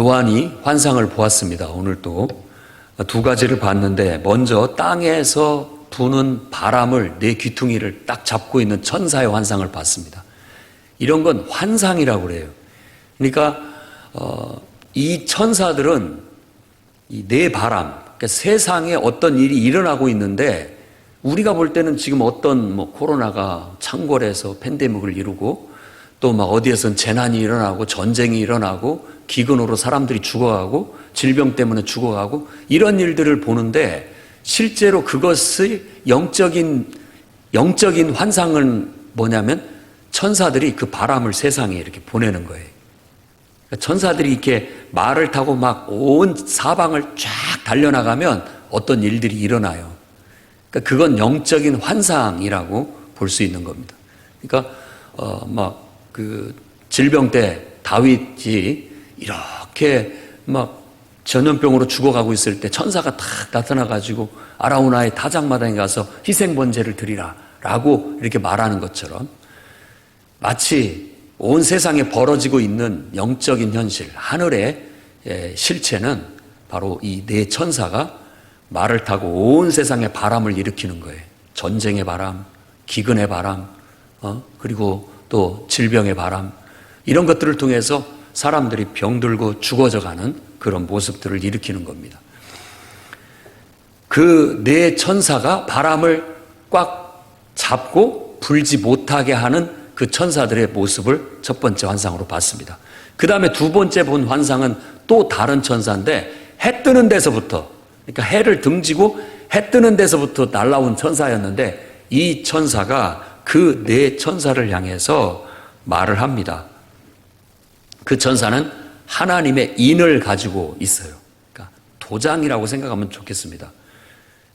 요한이 환상을 보았습니다. 오늘 또 두 가지를 봤는데, 먼저 땅에서 부는 바람을 내 귀퉁이를 딱 잡고 있는 천사의 환상을 봤습니다. 이런 건 환상이라고 그래요. 그러니까 이 천사들은 이 내 바람, 그러니까 세상에 어떤 일이 일어나고 있는데, 우리가 볼 때는 지금 어떤 코로나가 창궐해서 팬데믹을 이루고, 또 막 어디에선 재난이 일어나고 전쟁이 일어나고 기근으로 사람들이 죽어가고 질병 때문에 죽어가고 이런 일들을 보는데, 실제로 그것의 영적인 환상은 뭐냐면 천사들이 그 바람을 세상에 이렇게 보내는 거예요. 그러니까 천사들이 이렇게 말을 타고 막 온 사방을 쫙 달려나가면 어떤 일들이 일어나요. 그러니까 그건 영적인 환상이라고 볼 수 있는 겁니다. 그러니까 그 질병 때 다윗이 이렇게 막 전염병으로 죽어가고 있을 때 천사가 탁 나타나가지고 아라우나의 타작마당에 가서 희생번제를 드리라 라고 이렇게 말하는 것처럼, 마치 온 세상에 벌어지고 있는 영적인 현실, 하늘의 실체는 바로 이 네 천사가 말을 타고 온 세상에 바람을 일으키는 거예요. 전쟁의 바람, 기근의 바람, 그리고 또 질병의 바람, 이런 것들을 통해서 사람들이 병들고 죽어져가는 그런 모습들을 일으키는 겁니다. 그 네 천사가 바람을 꽉 잡고 불지 못하게 하는 그 천사들의 모습을 첫 번째 환상으로 봤습니다. 그 다음에 두 번째 본 환상은 또 다른 천사인데, 해 뜨는 데서부터, 그러니까 해를 등지고 해 뜨는 데서부터 날아온 천사였는데, 이 천사가 그 네 천사를 향해서 말을 합니다. 그 천사는 하나님의 인을 가지고 있어요. 그러니까 도장이라고 생각하면 좋겠습니다.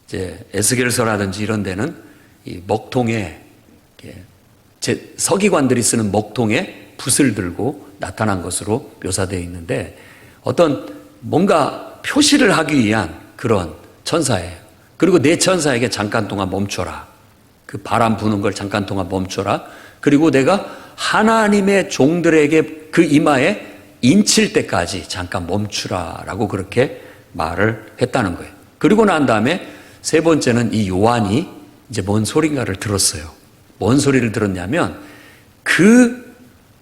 이제 에스겔서라든지 이런 데는 이 먹통에, 서기관들이 쓰는 먹통에 붓을 들고 나타난 것으로 묘사되어 있는데, 어떤 뭔가 표시를 하기 위한 그런 천사예요. 그리고 내 천사에게 잠깐 동안 멈춰라. 그 바람 부는 걸 잠깐 동안 멈춰라. 그리고 내가 하나님의 종들에게 그 이마에 인칠 때까지 잠깐 멈추라 라고 그렇게 말을 했다는 거예요. 그리고 난 다음에 세 번째는 이 요한이 이제 뭔 소린가를 들었어요. 뭔 소리를 들었냐면, 그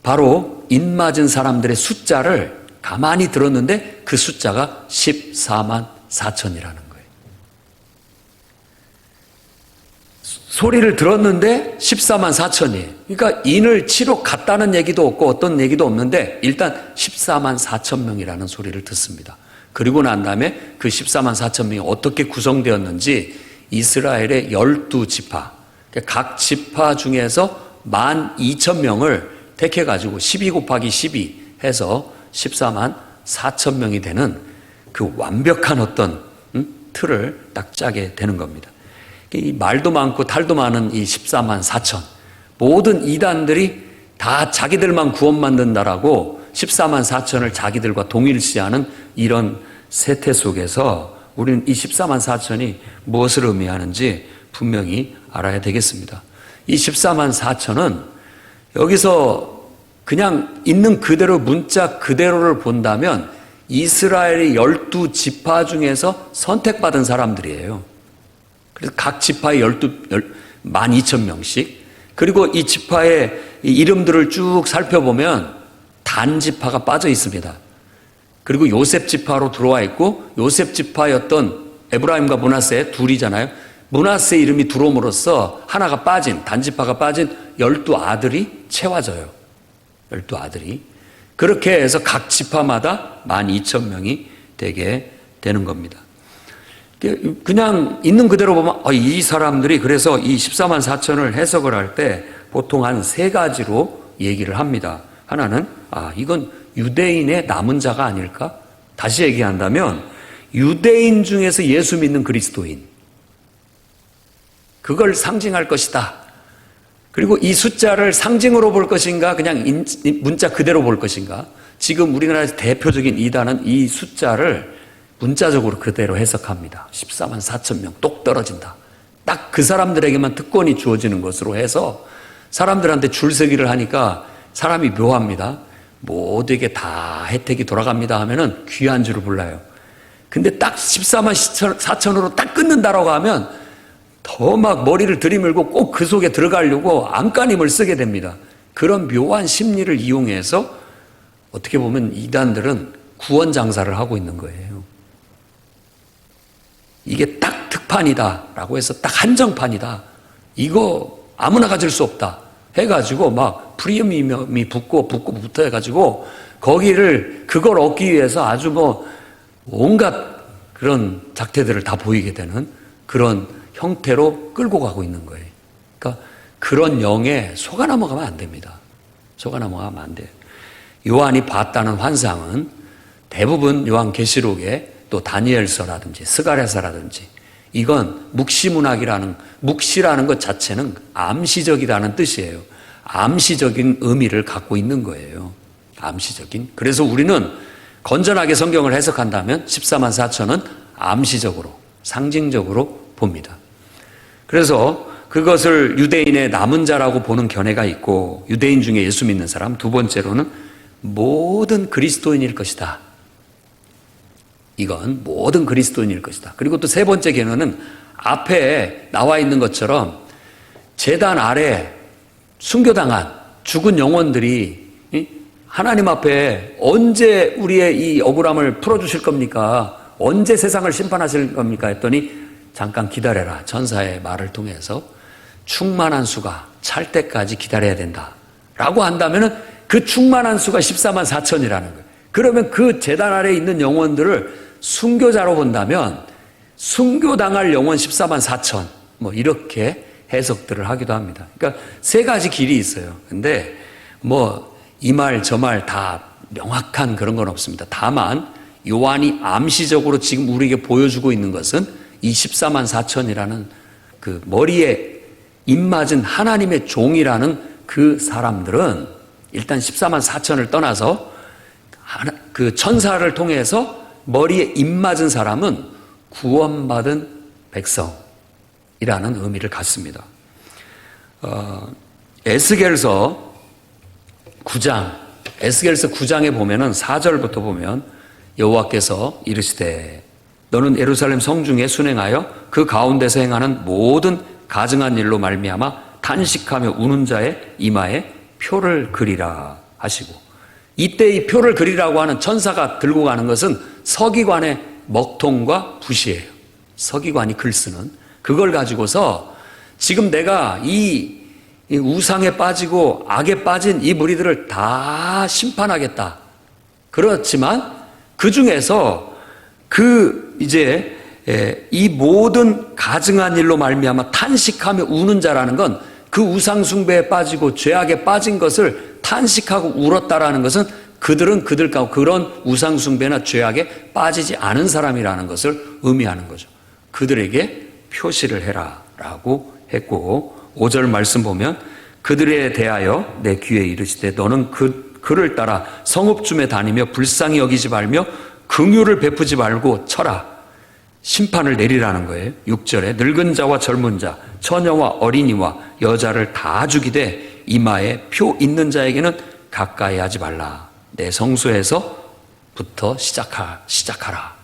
바로 인맞은 사람들의 숫자를 가만히 들었는데 그 숫자가 14만 4천이라는 거예요. 소리를 들었는데 14만 4천이에요. 그러니까 인을 치러 갔다는 얘기도 없고 어떤 얘기도 없는데 일단 14만 4천 명이라는 소리를 듣습니다. 그리고 난 다음에 그 14만 4천 명이 어떻게 구성되었는지 이스라엘의 12지파, 각 지파 중에서 12,000명을 택해가지고 12 곱하기 12 해서 14만 4천 명이 되는 그 완벽한 어떤 틀을 딱 짜게 되는 겁니다. 이 말도 많고 탈도 많은 이 14만 4천, 모든 이단들이 다 자기들만 구원 만든다라고 14만 4천을 자기들과 동일시하는 이런 세태 속에서 우리는 이 14만 4천이 무엇을 의미하는지 분명히 알아야 되겠습니다. 이 14만 4천은 여기서 그냥 있는 그대로 문자 그대로를 본다면 이스라엘의 12지파 중에서 선택받은 사람들이에요. 그래서 각 지파에 12,000명씩, 그리고 이 지파의 이름들을 쭉 살펴보면 단 지파가 빠져 있습니다. 그리고 요셉 지파로 들어와 있고, 요셉 지파였던 에브라임과 므낫세 둘이잖아요. 므낫세 이름이 들어옴으로써 하나가 빠진, 단 지파가 빠진 12아들이 채워져요. 12아들이. 그렇게 해서 각 지파마다 12,000명이 되게 되는 겁니다. 그냥 있는 그대로 보면 이 사람들이, 그래서 이 14만 4천을 해석을 할 때 보통 한 세 가지로 얘기를 합니다. 하나는 이건 유대인의 남은 자가 아닐까? 다시 얘기한다면 유대인 중에서 예수 믿는 그리스도인, 그걸 상징할 것이다. 그리고 이 숫자를 상징으로 볼 것인가, 그냥 문자 그대로 볼 것인가? 지금 우리나라에서 대표적인 이단은 이 숫자를 문자적으로 그대로 해석합니다. 14만 4천 명 똑 떨어진다. 딱 그 사람들에게만 특권이 주어지는 것으로 해서 사람들한테 줄서기를 하니까 사람이 묘합니다. 모두에게 다 혜택이 돌아갑니다 하면은 귀한 줄을 몰라요. 근데 딱 14만 4천으로 딱 끊는다라고 하면 더 막 머리를 들이밀고 꼭 그 속에 들어가려고 안간힘을 쓰게 됩니다. 그런 묘한 심리를 이용해서 어떻게 보면 이단들은 구원 장사를 하고 있는 거예요. 이게 딱 특판이다라고 해서 딱 한정판이다. 이거 아무나 가질 수 없다 해가지고 막 프리미엄이 붙고 붙어 해가지고 그걸 얻기 위해서 아주 뭐 온갖 그런 작태들을 다 보이게 되는 그런 형태로 끌고 가고 있는 거예요. 그러니까 그런 영에 속아 넘어가면 안 됩니다. 속아 넘어가면 안 돼요. 요한이 봤다는 환상은 대부분 요한계시록에 또 다니엘서라든지 스가랴서라든지 이건 묵시라는 것 자체는 암시적이라는 뜻이에요. 암시적인 의미를 갖고 있는 거예요. 암시적인. 그래서 우리는 건전하게 성경을 해석한다면 14만 4천은 암시적으로, 상징적으로 봅니다. 그래서 그것을 유대인의 남은 자라고 보는 견해가 있고 유대인 중에 예수 믿는 사람, 두 번째로는 모든 그리스도인일 것이다. 이건 모든 그리스도인일 것이다. 그리고 또 세 번째 견해는 앞에 나와 있는 것처럼 제단 아래 순교당한 죽은 영혼들이 하나님 앞에 언제 우리의 이 억울함을 풀어주실 겁니까? 언제 세상을 심판하실 겁니까? 했더니 잠깐 기다려라. 천사의 말을 통해서 충만한 수가 찰 때까지 기다려야 된다. 라고 한다면은 그 충만한 수가 14만 4천이라는 거예요. 그러면 그 제단 아래에 있는 영혼들을 순교자로 본다면 순교당할 영혼 14만 4천 뭐 이렇게 해석들을 하기도 합니다. 그러니까 세 가지 길이 있어요. 근데 뭐 이 말 저 말 다 명확한 그런 건 없습니다. 다만 요한이 암시적으로 지금 우리에게 보여주고 있는 것은 이 14만 4천이라는 그 머리에 입맞은 하나님의 종이라는 그 사람들은 일단 14만 4천을 떠나서 그 천사를 통해서 머리에 입맞은 사람은 구원받은 백성이라는 의미를 갖습니다. 에스겔서 9장에 보면은 4절부터 보면 여호와께서 이르시되 너는 예루살렘 성중에 순행하여 그 가운데서 행하는 모든 가증한 일로 말미암아 탄식하며 우는 자의 이마에 표를 그리라 하시고, 이때 이 표를 그리라고 하는 천사가 들고 가는 것은 서기관의 먹통과 붓이에요. 서기관이 글 쓰는 그걸 가지고서 지금 내가 이 우상에 빠지고 악에 빠진 이 무리들을 다 심판하겠다. 그렇지만 그 중에서 이 모든 가증한 일로 말미암아 탄식하며 우는 자라는 건 그 우상 숭배에 빠지고 죄악에 빠진 것을 탄식하고 울었다라는 것은 그들은 그들 가운데 그런 우상 숭배나 죄악에 빠지지 않은 사람이라는 것을 의미하는 거죠. 그들에게 표시를 해라라고 했고, 5절 말씀 보면 그들에 대하여 내 귀에 이르시되 너는 그를 따라 성읍쯤에 다니며 불쌍히 여기지 말며 긍휼을 베푸지 말고 쳐라. 심판을 내리라는 거예요. 6절에 늙은 자와 젊은 자, 처녀와 어린이와 여자를 다 죽이되 이마에 표 있는 자에게는 가까이 하지 말라. 내 성소에서부터 시작하라.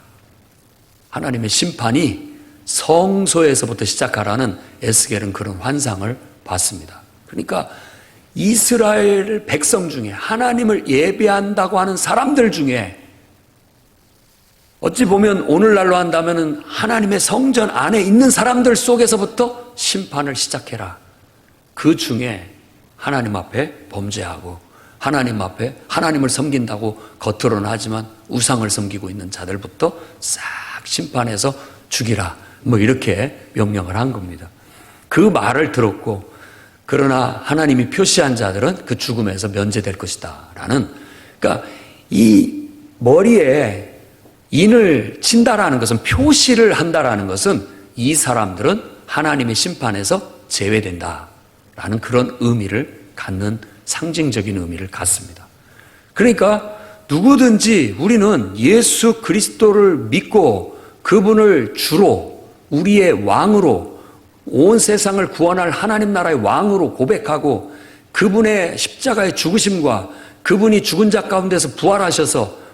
하나님의 심판이 성소에서부터 시작하라는 에스겔은 그런 환상을 봤습니다. 그러니까 이스라엘 백성 중에 하나님을 예배한다고 하는 사람들 중에 어찌 보면 오늘날로 한다면 하나님의 성전 안에 있는 사람들 속에서부터 심판을 시작해라. 그 중에 하나님 앞에 범죄하고 하나님 앞에 하나님을 섬긴다고 겉으로는 하지만 우상을 섬기고 있는 자들부터 싹 심판해서 죽이라. 뭐 이렇게 명령을 한 겁니다. 그 말을 들었고, 그러나 하나님이 표시한 자들은 그 죽음에서 면제될 것이다 라는, 그러니까 이 머리에 인을 친다라는 것은, 표시를 한다라는 것은 이 사람들은 하나님의 심판에서 제외된다라는 그런 의미를 갖는, 상징적인 의미를 갖습니다. 그러니까 누구든지 우리는 예수 그리스도를 믿고 그분을 주로 우리의 왕으로, 온 세상을 구원할 하나님 나라의 왕으로 고백하고 그분의 십자가의 죽으심과 그분이 죽은 자 가운데서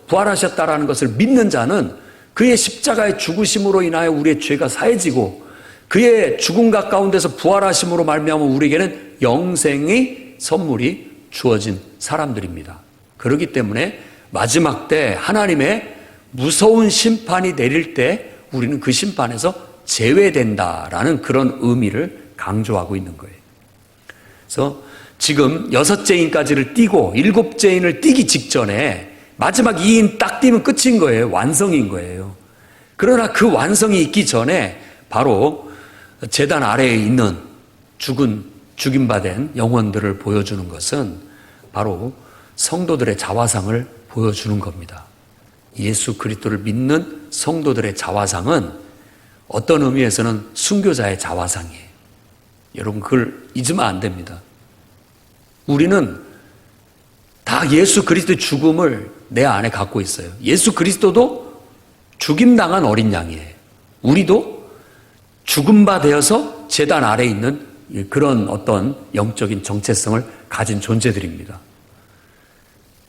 부활하셨다라는 것을 믿는 자는 그의 십자가의 죽으심으로 인하여 우리의 죄가 사해지고 그의 죽음과 가운데서 부활하심으로 말미암아 우리에게는 영생의 선물이 주어진 사람들입니다. 그렇기 때문에 마지막 때 하나님의 무서운 심판이 내릴 때 우리는 그 심판에서 제외된다라는 그런 의미를 강조하고 있는 거예요. 그래서 지금 6째 인까지를 띄고 7째 인을 띄기 직전에 마지막 2인 딱 띄면 끝인 거예요. 완성인 거예요. 그러나 그 완성이 있기 전에 바로 제단 아래에 있는 죽임받은 영혼들을 보여주는 것은 바로 성도들의 자화상을 보여주는 겁니다. 예수 그리스도를 믿는 성도들의 자화상은 어떤 의미에서는 순교자의 자화상이에요. 여러분 그걸 잊으면 안 됩니다. 우리는 다 예수 그리스도의 죽음을 내 안에 갖고 있어요. 예수 그리스도도 죽임당한 어린 양이에요. 우리도 죽음바 되어서 제단 아래에 있는 그런 어떤 영적인 정체성을 가진 존재들입니다.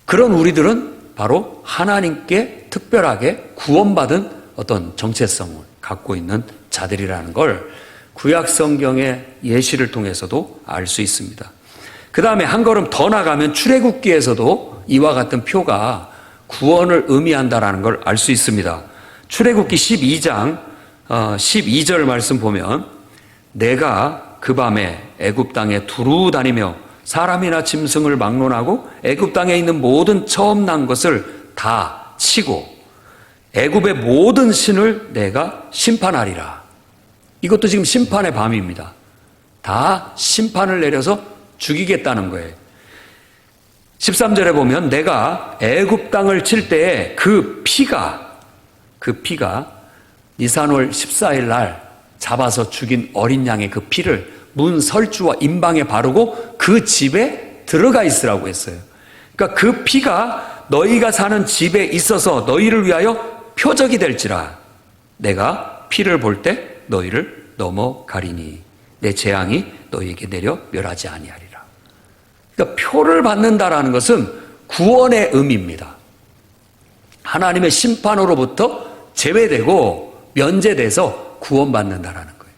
그런 우리들은 바로 하나님께 특별하게 구원받은 어떤 정체성을 갖고 있는 자들이라는 걸 구약 성경의 예시를 통해서도 알 수 있습니다. 그 다음에 한 걸음 더 나가면 출애굽기에서도 이와 같은 표가 구원을 의미한다라는 걸 알 수 있습니다. 출애굽기 12장 12절 말씀 보면 내가 그 밤에 애굽 땅에 두루 다니며 사람이나 짐승을 막론하고 애굽 땅에 있는 모든 처음 난 것을 다 치고 애굽의 모든 신을 내가 심판하리라. 이것도 지금 심판의 밤입니다. 다 심판을 내려서 죽이겠다는 거예요. 13절에 보면 내가 애굽 땅을 칠 때에 그 피가 니산월 14일 날 잡아서 죽인 어린 양의 그 피를 문 설주와 임방에 바르고 그 집에 들어가 있으라고 했어요. 그러니까 그 피가 너희가 사는 집에 있어서 너희를 위하여 표적이 될지라. 내가 피를 볼 때 너희를 넘어가리니 내 재앙이 너희에게 내려 멸하지 아니하리라. 그러니까 표를 받는다라는 것은 구원의 의미입니다. 하나님의 심판으로부터 제외되고 면제돼서 구원받는다라는 거예요.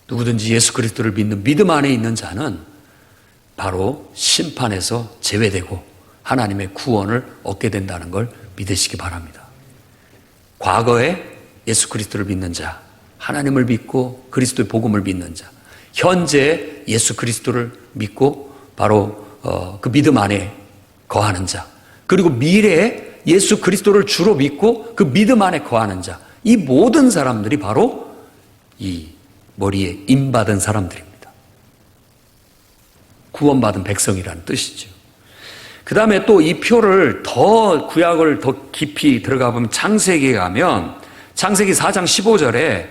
누구든지 예수 그리스도를 믿는 믿음 안에 있는 자는 바로 심판에서 제외되고 하나님의 구원을 얻게 된다는 걸 믿으시기 바랍니다. 과거에 예수 그리스도를 믿는 자, 하나님을 믿고 그리스도의 복음을 믿는 자, 현재 예수 그리스도를 믿고 바로 그 믿음 안에 거하는 자, 그리고 미래에 예수 그리스도를 주로 믿고 그 믿음 안에 거하는 자, 이 모든 사람들이 바로 이 머리에 임받은 사람들입니다. 구원받은 백성이라는 뜻이죠. 그 다음에 또 이 표를 더 구약을 더 깊이 들어가 보면 창세기에 가면 창세기 4장 15절에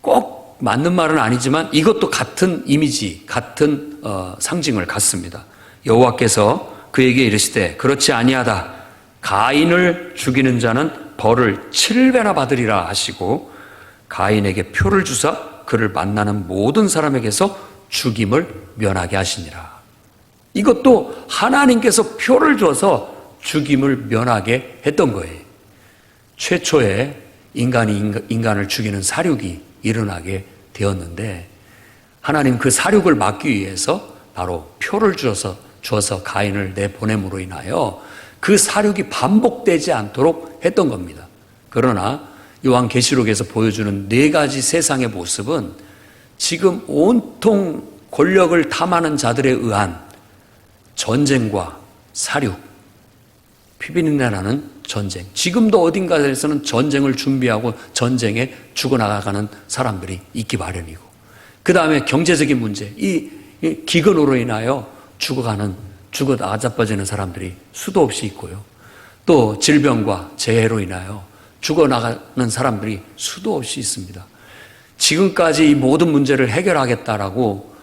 꼭 맞는 말은 아니지만 이것도 같은 이미지, 같은 상징을 갖습니다. 여호와께서 그에게 이르시되 그렇지 아니하다. 가인을 죽이는 자는 벌을 7배나 받으리라 하시고 가인에게 표를 주사 그를 만나는 모든 사람에게서 죽임을 면하게 하시니라. 이것도 하나님께서 표를 줘서 죽임을 면하게 했던 거예요. 최초에 인간이 인간을 죽이는 사륙이 일어나게 되었는데 하나님 그 사륙을 막기 위해서 바로 표를 주어서 가인을 내보냄으로 인하여 그 사륙이 반복되지 않도록 했던 겁니다. 그러나 요한계시록에서 보여주는 4가지 세상의 모습은 지금 온통 권력을 탐하는 자들에 의한 전쟁과 사륙, 피비린내라는 전쟁, 지금도 어딘가에서는 전쟁을 준비하고 전쟁에 죽어나가는 사람들이 있기 마련이고 그 다음에 경제적인 문제, 이 기근으로 인하여 죽어 나자빠지는 사람들이 수도 없이 있고요. 또 질병과 재해로 인하여 죽어나가는 사람들이 수도 없이 있습니다. 지금까지 이 모든 문제를 해결하겠다라고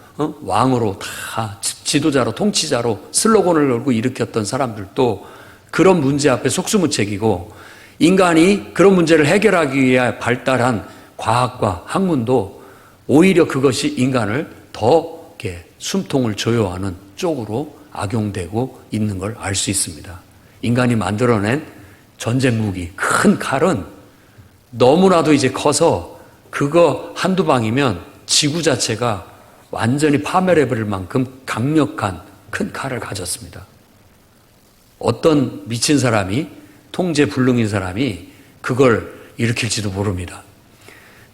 왕으로 다 지도자로 통치자로 슬로건을 걸고 일으켰던 사람들도 그런 문제 앞에 속수무책이고 인간이 그런 문제를 해결하기 위해 발달한 과학과 학문도 오히려 그것이 인간을 더 이렇게 숨통을 조여하는 쪽으로 악용되고 있는 걸 알 수 있습니다. 인간이 만들어낸 전쟁 무기, 큰 칼은 너무나도 이제 커서 그거 한두 방이면 지구 자체가 완전히 파멸해버릴 만큼 강력한 큰 칼을 가졌습니다. 어떤 미친 사람이, 통제불능인 사람이 그걸 일으킬지도 모릅니다.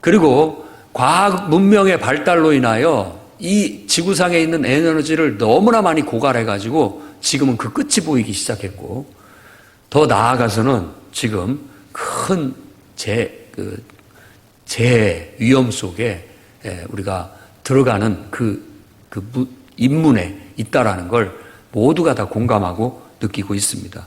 그리고 과학 문명의 발달로 인하여 이 지구상에 있는 에너지를 너무나 많이 고갈해가지고 지금은 그 끝이 보이기 시작했고, 더 나아가서는 지금 큰 재해 위험 속에 우리가 들어가는 그 인문에 있다라는 걸 모두가 다 공감하고 느끼고 있습니다.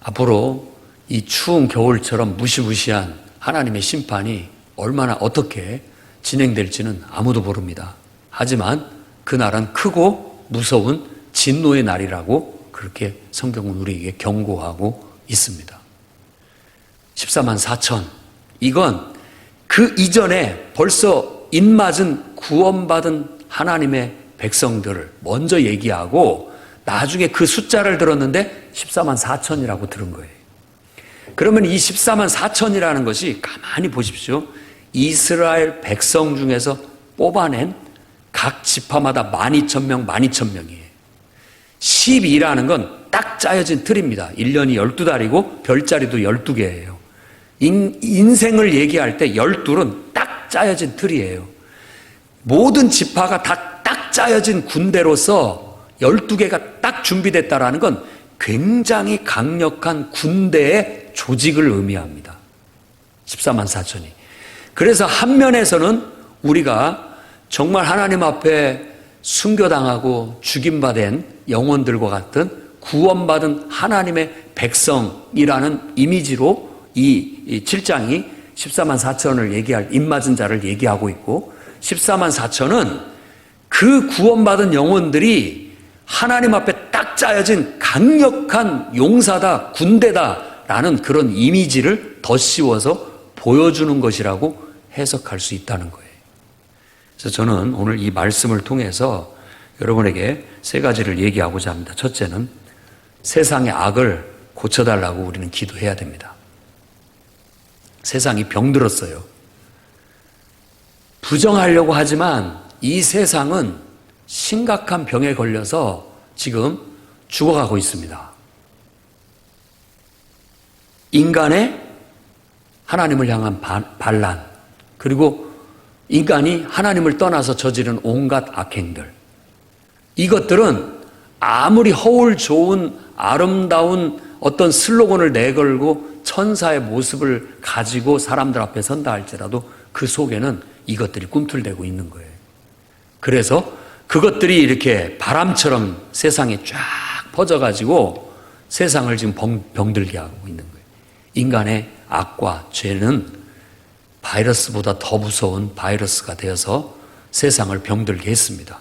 앞으로 이 추운 겨울처럼 무시무시한 하나님의 심판이 얼마나 어떻게 진행될지는 아무도 모릅니다. 하지만 그날은 크고 무서운 진노의 날이라고 그렇게 성경은 우리에게 경고하고 있습니다. 14만 4천, 이건 그 이전에 벌써 인맞은 구원받은 하나님의 백성들을 먼저 얘기하고 나중에 그 숫자를 들었는데 14만 4천이라고 들은 거예요. 그러면 이 14만 4천이라는 것이 가만히 보십시오. 이스라엘 백성 중에서 뽑아낸 각 지파마다 12,000명, 12,000명이에요. 12라는 건 딱 짜여진 틀입니다. 1년이 12달이고 별자리도 12개예요. 인생을 얘기할 때 12은 딱 짜여진 틀이에요. 모든 지파가 다 딱 짜여진 군대로서 12개가 딱 준비됐다라는 건 굉장히 강력한 군대의 조직을 의미합니다. 14만 4천이. 그래서 한 면에서는 우리가 정말 하나님 앞에 순교당하고 죽임받은 영혼들과 같은 구원받은 하나님의 백성이라는 이미지로 이 7장이 14만 4천을 얘기할 입맞은 자를 얘기하고 있고, 14만 4천은 그 구원받은 영혼들이 하나님 앞에 딱 짜여진 강력한 용사다, 군대다라는 그런 이미지를 덧씌워서 보여주는 것이라고 해석할 수 있다는 거예요. 그래서 저는 오늘 이 말씀을 통해서 여러분에게 세 가지를 얘기하고자 합니다. 첫째는 세상의 악을 고쳐달라고 우리는 기도해야 됩니다. 세상이 병들었어요. 부정하려고 하지만 이 세상은 심각한 병에 걸려서 지금 죽어가고 있습니다. 인간의 하나님을 향한 반란, 그리고 인간이 하나님을 떠나서 저지른 온갖 악행들, 이것들은 아무리 허울 좋은 아름다운 어떤 슬로건을 내걸고 천사의 모습을 가지고 사람들 앞에 선다 할지라도 그 속에는 이것들이 꿈틀대고 있는 거예요. 그래서 그것들이 이렇게 바람처럼 세상에 쫙 퍼져가지고 세상을 지금 병들게 하고 있는 거예요. 인간의 악과 죄는 바이러스보다 더 무서운 바이러스가 되어서 세상을 병들게 했습니다.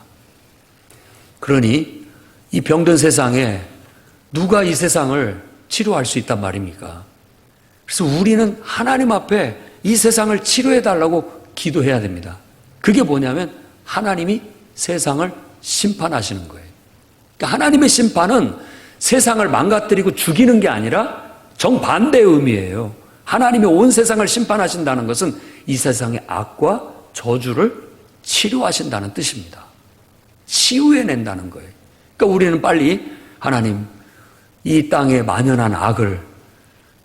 그러니 이 병든 세상에 누가 이 세상을 치료할 수 있단 말입니까? 그래서 우리는 하나님 앞에 이 세상을 치료해달라고 기도해야 됩니다. 그게 뭐냐면 하나님이 세상을 심판하시는 거예요. 그러니까 하나님의 심판은 세상을 망가뜨리고 죽이는 게 아니라 정반대의 의미예요. 하나님이 온 세상을 심판하신다는 것은 이 세상의 악과 저주를 치료하신다는 뜻입니다. 치유해낸다는 거예요. 그러니까 우리는 빨리 하나님, 이 땅에 만연한 악을,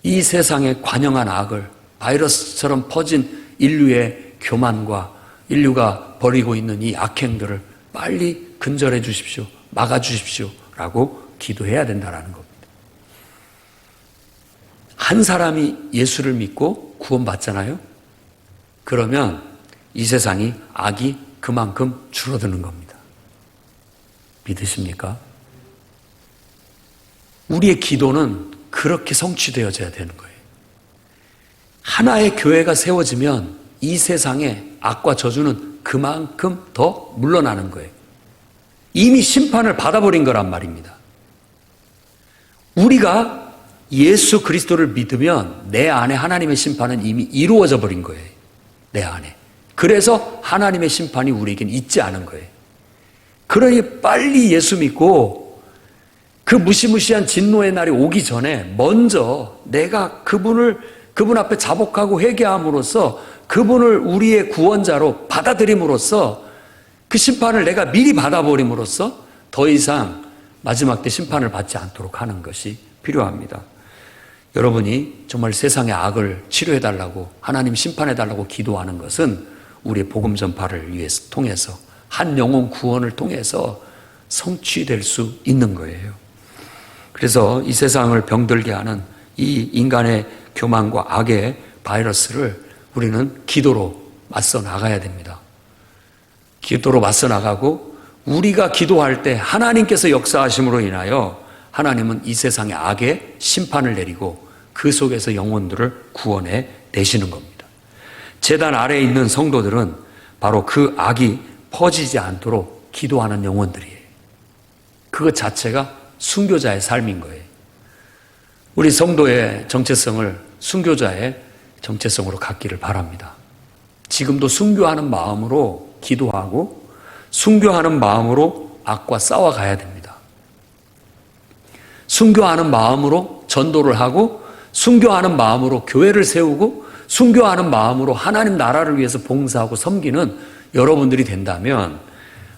이 세상에 관영한 악을, 바이러스처럼 퍼진 인류의 교만과 인류가 벌이고 있는 이 악행들을 빨리 근절해 주십시오. 막아 주십시오. 라고 기도해야 된다는 겁니다. 한 사람이 예수를 믿고 구원받잖아요. 그러면 이 세상이 악이 그만큼 줄어드는 겁니다. 믿으십니까? 우리의 기도는 그렇게 성취되어져야 되는 거예요. 하나의 교회가 세워지면 이 세상에 악과 저주는 그만큼 더 물러나는 거예요. 이미 심판을 받아버린 거란 말입니다. 우리가 예수 그리스도를 믿으면 내 안에 하나님의 심판은 이미 이루어져 버린 거예요. 내 안에. 그래서 하나님의 심판이 우리에겐 있지 않은 거예요. 그러니 빨리 예수 믿고 그 무시무시한 진노의 날이 오기 전에 먼저 내가 그분 앞에 자복하고 회개함으로써 그분을 우리의 구원자로 받아들임으로써 그 심판을 내가 미리 받아버림으로써 더 이상 마지막 때 심판을 받지 않도록 하는 것이 필요합니다. 여러분이 정말 세상의 악을 치료해달라고, 하나님 심판해달라고 기도하는 것은 우리의 복음 전파를 위해서 통해서, 한 영혼 구원을 통해서 성취될 수 있는 거예요. 그래서 이 세상을 병들게 하는 이 인간의 교만과 악의 바이러스를 우리는 기도로 맞서 나가야 됩니다. 기도로 맞서 나가고 우리가 기도할 때 하나님께서 역사하심으로 인하여 하나님은 이 세상의 악의 심판을 내리고 그 속에서 영혼들을 구원해 내시는 겁니다. 제단 아래에 있는 성도들은 바로 그 악이 퍼지지 않도록 기도하는 영혼들이에요. 그것 자체가 순교자의 삶인 거예요. 우리 성도의 정체성을 순교자의 정체성으로 갖기를 바랍니다. 지금도 순교하는 마음으로 기도하고 순교하는 마음으로 악과 싸워가야 됩니다. 순교하는 마음으로 전도를 하고 순교하는 마음으로 교회를 세우고 순교하는 마음으로 하나님 나라를 위해서 봉사하고 섬기는 여러분들이 된다면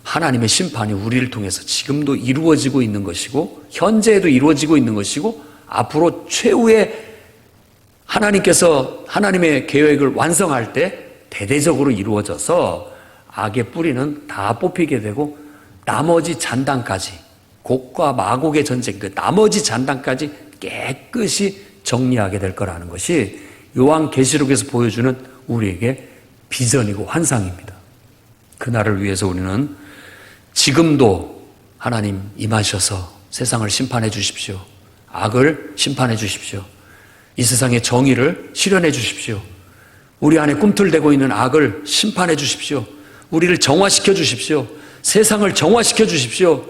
하나님의 심판이 우리를 통해서 지금도 이루어지고 있는 것이고 현재에도 이루어지고 있는 것이고 앞으로 최후의 하나님께서 하나님의 계획을 완성할 때 대대적으로 이루어져서 악의 뿌리는 다 뽑히게 되고 나머지 잔당까지, 곡과 마곡의 전쟁, 그 나머지 잔당까지 깨끗이 정리하게 될 거라는 것이 요한계시록에서 보여주는 우리에게 비전이고 환상입니다. 그날을 위해서 우리는 지금도 하나님 임하셔서 세상을 심판해 주십시오. 악을 심판해 주십시오. 이 세상의 정의를 실현해 주십시오. 우리 안에 꿈틀대고 있는 악을 심판해 주십시오. 우리를 정화시켜 주십시오. 세상을 정화시켜 주십시오.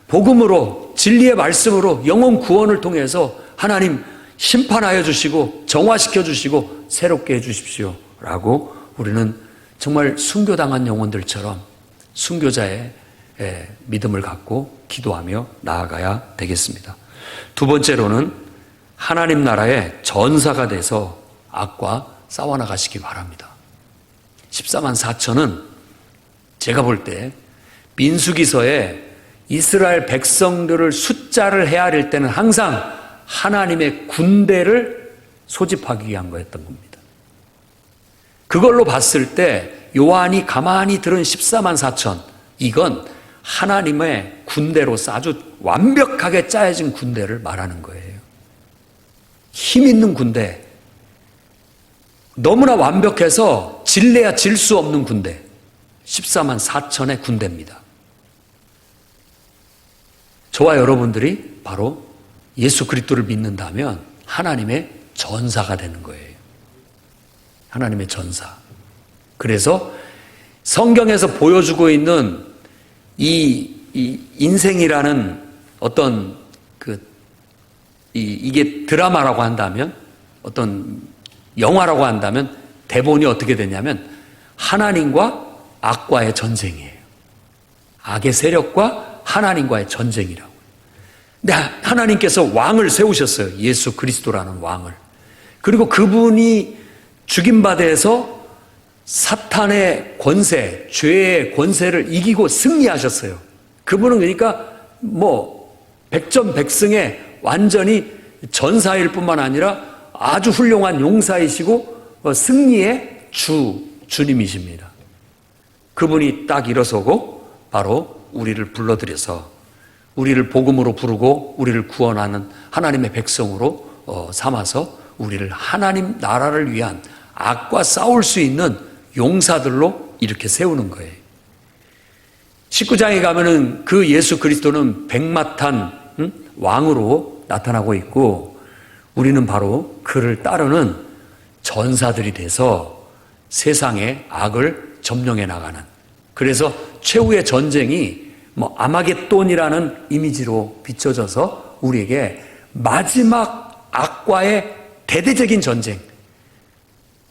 복음으로, 진리의 말씀으로 영혼 구원을 통해서 하나님 심판하여 주시고 정화시켜 주시고 새롭게 해 주십시오. 라고 우리는 정말 순교당한 영혼들처럼 순교자의 믿음을 갖고 기도하며 나아가야 되겠습니다. 두 번째로는 하나님 나라의 전사가 돼서 악과 싸워나가시기 바랍니다. 14만 4천은 제가 볼 때 민수기서에 이스라엘 백성들을 숫자를 헤아릴 때는 항상 하나님의 군대를 소집하기 위한 거였던 겁니다. 그걸로 봤을 때 요한이 가만히 들은 14만 4천, 이건 하나님의 군대로서 아주 완벽하게 짜여진 군대를 말하는 거예요. 힘 있는 군대, 너무나 완벽해서 질래야 질 수 없는 군대, 14만 4천의 군대입니다. 저와 여러분들이 바로 예수 그리스도를 믿는다면 하나님의 전사가 되는 거예요. 하나님의 전사. 그래서 성경에서 보여주고 있는 이 인생이라는 어떤 이게 드라마라고 한다면, 어떤 영화라고 한다면 대본이 어떻게 되냐면 하나님과 악과의 전쟁이에요. 악의 세력과 하나님과의 전쟁이라고. 근데 하나님께서 왕을 세우셨어요. 예수 그리스도라는 왕을. 그리고 그분이 죽임받아서 사탄의 권세, 죄의 권세를 이기고 승리하셨어요. 그분은 그러니까 백전백승의 완전히 전사일 뿐만 아니라 아주 훌륭한 용사이시고 승리의 주님이십니다. 그분이 딱 일어서고 바로 우리를 불러들여서 우리를 복음으로 부르고 우리를 구원하는 하나님의 백성으로 삼아서 우리를 하나님 나라를 위한 악과 싸울 수 있는 용사들로 이렇게 세우는 거예요. 19장에 가면은 그 예수 그리스도는 백마탄 왕으로 나타나고 있고 우리는 바로 그를 따르는 전사들이 돼서 세상의 악을 점령해 나가는, 그래서 최후의 전쟁이 아마겟돈이라는 이미지로 비춰져서 우리에게 마지막 악과의 대대적인 전쟁,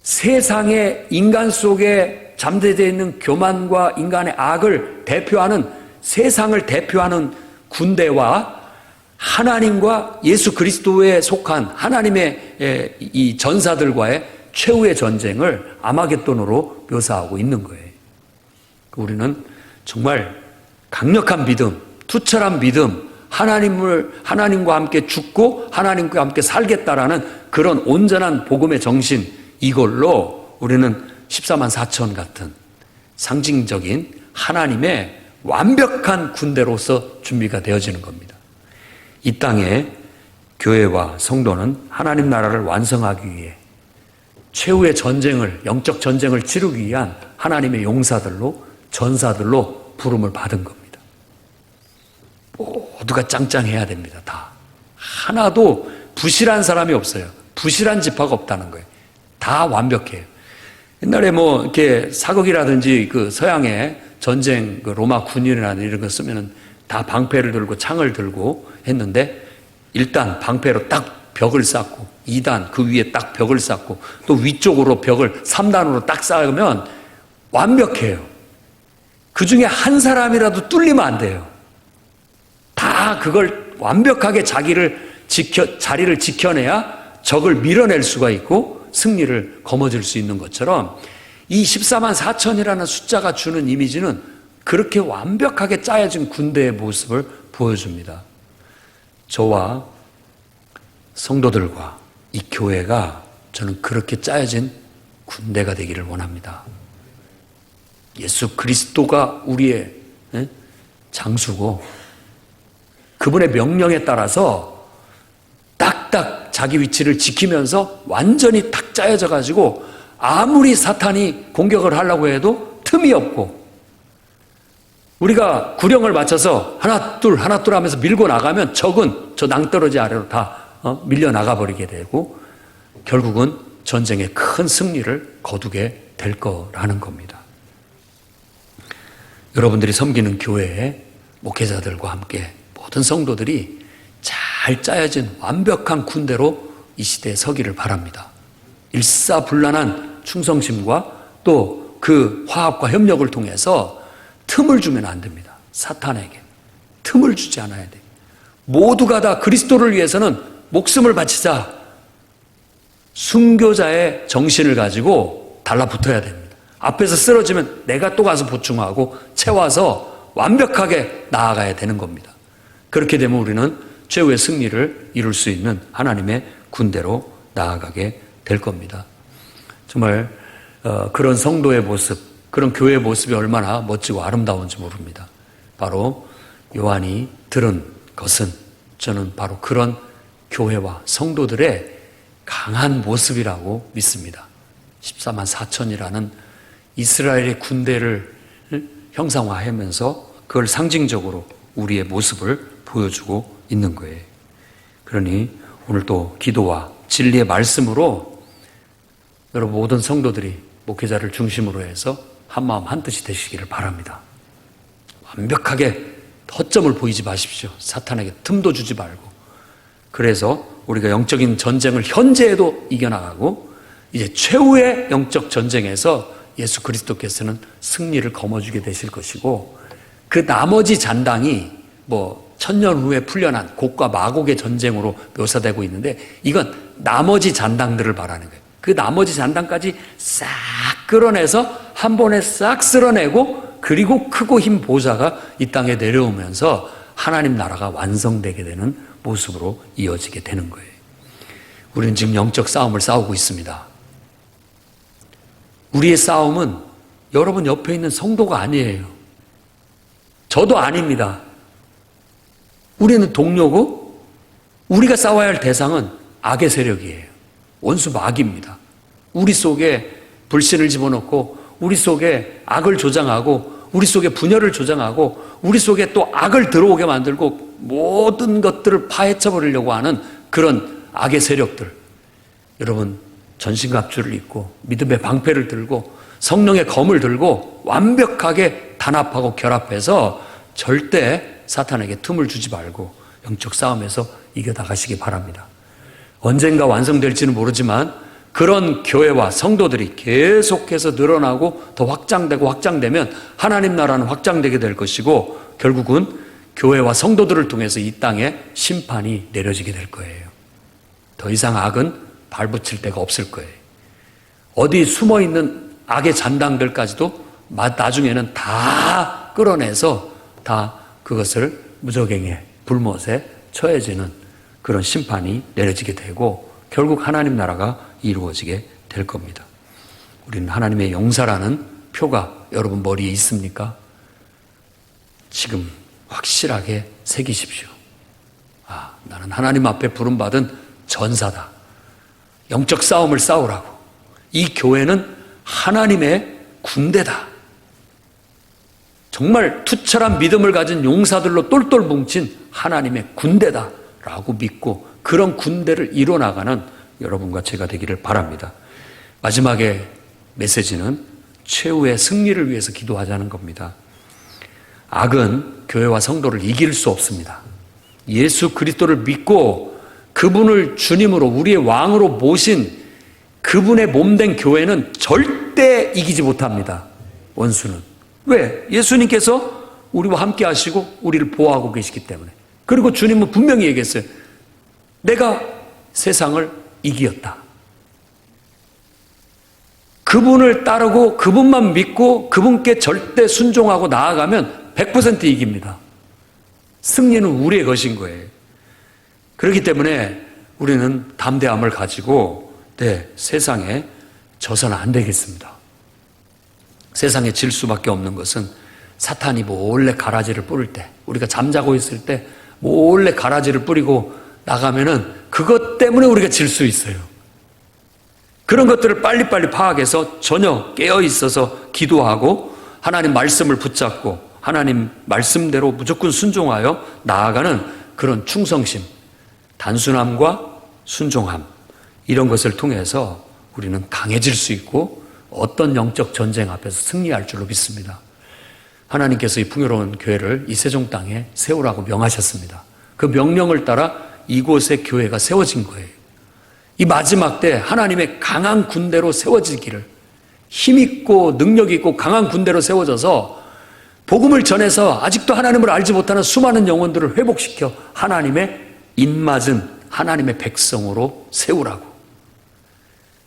세상의 인간 속에 잠재되어 있는 교만과 인간의 악을 대표하는 세상을 대표하는 군대와 하나님과 예수 그리스도에 속한 하나님의 이 전사들과의 최후의 전쟁을 아마겟돈으로 묘사하고 있는 거예요. 우리는 정말 강력한 믿음, 투철한 믿음, 하나님과 함께 죽고 하나님과 함께 살겠다라는 그런 온전한 복음의 정신, 이걸로 우리는 14만 4천 같은 상징적인 하나님의 완벽한 군대로서 준비가 되어지는 겁니다. 이 땅에 교회와 성도는 하나님 나라를 완성하기 위해 최후의 전쟁을, 영적 전쟁을 치르기 위한 하나님의 용사들로, 전사들로 부름을 받은 겁니다. 모두가 짱짱해야 됩니다. 다. 하나도 부실한 사람이 없어요. 부실한 지파가 없다는 거예요. 다 완벽해요. 옛날에 뭐 이렇게 사극이라든지 그 서양의 전쟁, 그 로마 군인이나 이런 거 쓰면은 다 방패를 들고 창을 들고 했는데, 일단 방패로 딱 벽을 쌓고 2단 그 위에 딱 벽을 쌓고 또 위쪽으로 벽을 3단으로 딱 쌓으면 완벽해요. 그 중에 한 사람이라도 뚫리면 안 돼요. 다 그걸 완벽하게 자리를 지켜내야 적을 밀어낼 수가 있고 승리를 거머쥘 수 있는 것처럼, 이 14만 4천이라는 숫자가 주는 이미지는 그렇게 완벽하게 짜여진 군대의 모습을 보여줍니다. 저와 성도들과 이 교회가, 저는 그렇게 짜여진 군대가 되기를 원합니다. 예수 그리스도가 우리의 장수고, 그분의 명령에 따라서 딱딱 자기 위치를 지키면서 완전히 딱 짜여져 가지고 아무리 사탄이 공격을 하려고 해도 틈이 없고, 우리가 구령을 맞춰서 하나 둘 하면서 밀고 나가면 적은 저 낭떠러지 아래로 다 밀려 나가버리게 되고 결국은 전쟁의 큰 승리를 거두게 될 거라는 겁니다. 여러분들이 섬기는 교회의 목회자들과 함께 모든 성도들이 잘 짜여진 완벽한 군대로 이 시대에 서기를 바랍니다. 일사불란한 충성심과 또 그 화합과 협력을 통해서 틈을 주면 안 됩니다. 사탄에게 틈을 주지 않아야 돼요. 모두가 다 그리스도를 위해서는 목숨을 바치자, 순교자의 정신을 가지고 달라붙어야 됩니다. 앞에서 쓰러지면 내가 또 가서 보충하고 채워서 완벽하게 나아가야 되는 겁니다. 그렇게 되면 우리는 최후의 승리를 이룰 수 있는 하나님의 군대로 나아가게 될 겁니다. 정말 그런 성도의 모습, 그런 교회의 모습이 얼마나 멋지고 아름다운지 모릅니다. 바로 요한이 들은 것은 저는 바로 그런 교회와 성도들의 강한 모습이라고 믿습니다. 14만 4천이라는 이스라엘의 군대를 형상화하면서 그걸 상징적으로 우리의 모습을 보여주고 있는 거예요. 그러니 오늘 또 기도와 진리의 말씀으로 여러분 모든 성도들이 목회자를 중심으로 해서 한마음 한뜻이 되시기를 바랍니다. 완벽하게 허점을 보이지 마십시오. 사탄에게 틈도 주지 말고. 그래서 우리가 영적인 전쟁을 현재에도 이겨나가고 이제 최후의 영적 전쟁에서 예수 그리스도께서는 승리를 거머쥐게 되실 것이고, 그 나머지 잔당이 뭐 천년 후에 풀려난 곡과 마곡의 전쟁으로 묘사되고 있는데, 이건 나머지 잔당들을 말하는 거예요. 그 나머지 잔당까지 싹 끌어내서 한 번에 싹 쓸어내고, 그리고 크고 흰 보좌가 이 땅에 내려오면서 하나님 나라가 완성되게 되는 모습으로 이어지게 되는 거예요. 우리는 지금 영적 싸움을 싸우고 있습니다. 우리의 싸움은 여러분 옆에 있는 성도가 아니에요. 저도 아닙니다. 우리는 동료고, 우리가 싸워야 할 대상은 악의 세력이에요. 원수 마귀입니다. 우리 속에 불신을 집어넣고, 우리 속에 악을 조장하고, 우리 속에 분열을 조장하고, 우리 속에 또 악을 들어오게 만들고 모든 것들을 파헤쳐 버리려고 하는 그런 악의 세력들. 여러분 전신갑주를 입고 믿음의 방패를 들고 성령의 검을 들고 완벽하게 단합하고 결합해서 절대 사탄에게 틈을 주지 말고 영적 싸움에서 이겨나가시기 바랍니다. 언젠가 완성될지는 모르지만 그런 교회와 성도들이 계속해서 늘어나고 더 확장되고 확장되면 하나님 나라는 확장되게 될 것이고, 결국은 교회와 성도들을 통해서 이 땅에 심판이 내려지게 될 거예요. 더 이상 악은 발붙일 데가 없을 거예요. 어디 숨어있는 악의 잔당들까지도 나중에는 다 끌어내서 다 그것을 무저갱에 불못에 처해지는 그런 심판이 내려지게 되고 결국 하나님 나라가 이루어지게 될 겁니다. 우리는 하나님의 용사라는 표가 여러분 머리에 있습니까? 지금 확실하게 새기십시오. 나는 하나님 앞에 부름받은 전사다. 영적 싸움을 싸우라고. 이 교회는 하나님의 군대다. 정말 투철한 믿음을 가진 용사들로 똘똘 뭉친 하나님의 군대다라고 믿고 그런 군대를 이뤄나가는 여러분과 제가 되기를 바랍니다. 마지막에 메시지는 최후의 승리를 위해서 기도하자는 겁니다. 악은 교회와 성도를 이길 수 없습니다. 예수 그리스도를 믿고 그분을 주님으로 우리의 왕으로 모신 그분의 몸된 교회는 절대 이기지 못합니다. 원수는. 왜? 예수님께서 우리와 함께 하시고 우리를 보호하고 계시기 때문에. 그리고 주님은 분명히 얘기했어요. 내가 세상을 이기었다. 그분을 따르고 그분만 믿고 그분께 절대 순종하고 나아가면 100% 이깁니다. 승리는 우리의 것인 거예요. 그렇기 때문에 우리는 담대함을 가지고 세상에 져서는 안 되겠습니다. 세상에 질 수밖에 없는 것은 사탄이 몰래 가라지를 뿌릴 때, 우리가 잠자고 있을 때 몰래 가라지를 뿌리고 나가면은 그것 때문에 우리가 질 수 있어요. 그런 것들을 빨리빨리 파악해서 전혀 깨어 있어서 기도하고 하나님 말씀을 붙잡고 하나님 말씀대로 무조건 순종하여 나아가는 그런 충성심, 단순함과 순종함, 이런 것을 통해서 우리는 강해질 수 있고 어떤 영적 전쟁 앞에서 승리할 줄로 믿습니다. 하나님께서 이 풍요로운 교회를 이 세종 땅에 세우라고 명하셨습니다. 그 명령을 따라 이곳에 교회가 세워진 거예요. 이 마지막 때 하나님의 강한 군대로 세워지기를, 힘있고 능력있고 강한 군대로 세워져서 복음을 전해서 아직도 하나님을 알지 못하는 수많은 영혼들을 회복시켜 하나님의 입맞은 하나님의 백성으로 세우라고.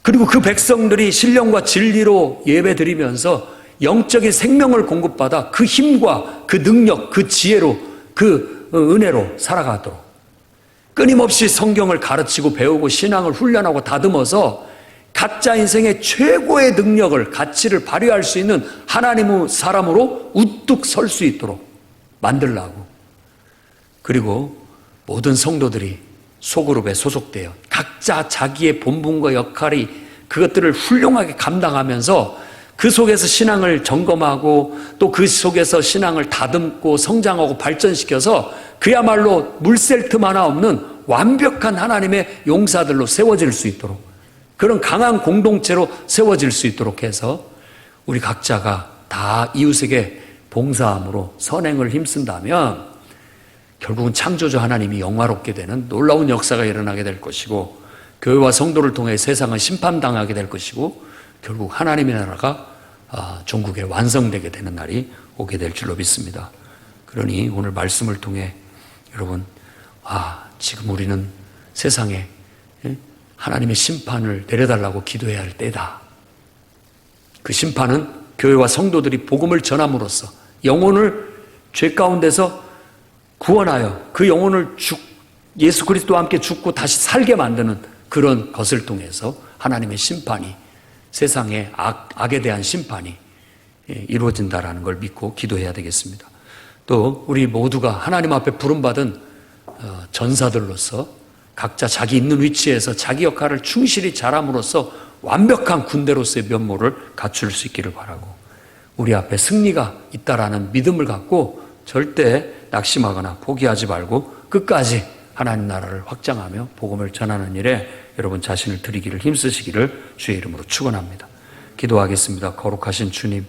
그리고 그 백성들이 신령과 진리로 예배드리면서 영적인 생명을 공급받아 그 힘과 그 능력, 그 지혜로, 그 은혜로 살아가도록 끊임없이 성경을 가르치고 배우고 신앙을 훈련하고 다듬어서 각자 인생의 최고의 능력을, 가치를 발휘할 수 있는 하나님의 사람으로 우뚝 설 수 있도록 만들라고. 그리고 모든 성도들이 소그룹에 소속되어 각자 자기의 본분과 역할이 그것들을 훌륭하게 감당하면서 그 속에서 신앙을 점검하고 또 그 속에서 신앙을 다듬고 성장하고 발전시켜서 그야말로 물샐 틈 하나 없는 완벽한 하나님의 용사들로 세워질 수 있도록, 그런 강한 공동체로 세워질 수 있도록 해서 우리 각자가 다 이웃에게 봉사함으로 선행을 힘쓴다면 결국은 창조주 하나님이 영화롭게 되는 놀라운 역사가 일어나게 될 것이고, 교회와 성도를 통해 세상은 심판당하게 될 것이고, 결국 하나님의 나라가 종국에 완성되게 되는 날이 오게 될 줄로 믿습니다. 그러니 오늘 말씀을 통해 여러분, 지금 우리는 세상에 하나님의 심판을 내려달라고 기도해야 할 때다. 그 심판은 교회와 성도들이 복음을 전함으로써 영혼을 죄 가운데서 구원하여 그 영혼을 예수 그리스도와 함께 죽고 다시 살게 만드는 그런 것을 통해서 하나님의 심판이, 세상의 악에 대한 심판이 이루어진다라는 걸 믿고 기도해야 되겠습니다. 또 우리 모두가 하나님 앞에 부름받은 전사들로서 각자 자기 있는 위치에서 자기 역할을 충실히 잘함으로써 완벽한 군대로서의 면모를 갖출 수 있기를 바라고, 우리 앞에 승리가 있다라는 믿음을 갖고 절대 낙심하거나 포기하지 말고 끝까지 하나님 나라를 확장하며 복음을 전하는 일에 여러분 자신을 드리기를 힘쓰시기를 주의 이름으로 축원합니다. 기도하겠습니다. 거룩하신 주님,